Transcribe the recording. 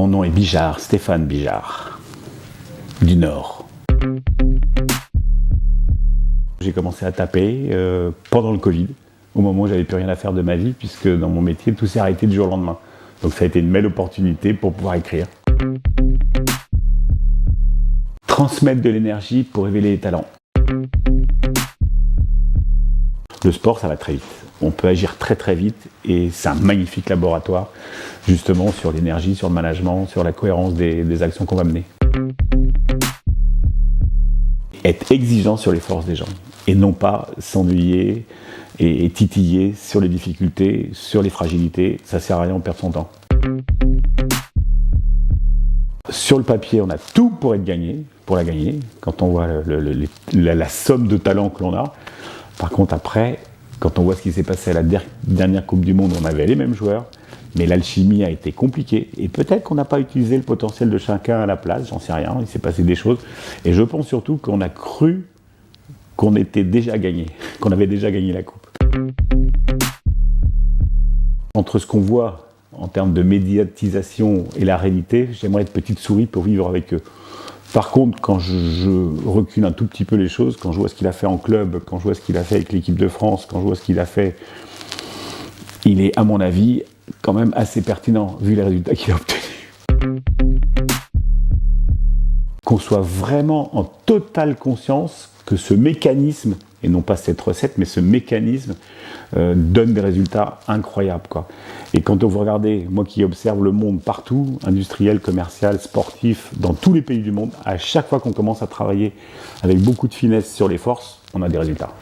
Mon nom est Bijard, Stéphane Bijard, du Nord. J'ai commencé à taper pendant le Covid, au moment où j'avais plus rien à faire de ma vie, puisque dans mon métier, tout s'est arrêté du jour au lendemain. Donc ça a été une belle opportunité pour pouvoir écrire. Transmettre de l'énergie pour révéler les talents. Le sport, ça va très vite. On peut agir très très vite et c'est un magnifique laboratoire justement sur l'énergie, sur le management, sur la cohérence des actions qu'on va mener. Être exigeant sur les forces des gens et non pas s'ennuyer et titiller sur les difficultés, sur les fragilités, ça sert à rien, on perd son temps. Sur le papier, on a tout pour la gagner, quand on voit la somme de talents que l'on a. Par contre, après, quand on voit ce qui s'est passé à la dernière Coupe du Monde, on avait les mêmes joueurs, mais l'alchimie a été compliquée. Et peut-être qu'on n'a pas utilisé le potentiel de chacun à la place, j'en sais rien, il s'est passé des choses. Et je pense surtout qu'on a cru qu'on était déjà gagné, qu'on avait déjà gagné la Coupe. Entre ce qu'on voit en termes de médiatisation et la réalité, j'aimerais être petite souris pour vivre avec eux. Par contre, quand je recule un tout petit peu les choses, quand je vois ce qu'il a fait en club, quand je vois ce qu'il a fait avec l'équipe de France, quand je vois ce qu'il a fait, il est, à mon avis, quand même assez pertinent, vu les résultats qu'il a obtenus. Qu'on soit vraiment en totale conscience que ce mécanisme, et non pas cette recette, mais ce mécanisme donne des résultats incroyables, quoi. Et quand vous regardez, moi qui observe le monde partout, industriel, commercial, sportif, dans tous les pays du monde, à chaque fois qu'on commence à travailler avec beaucoup de finesse sur les forces, on a des résultats.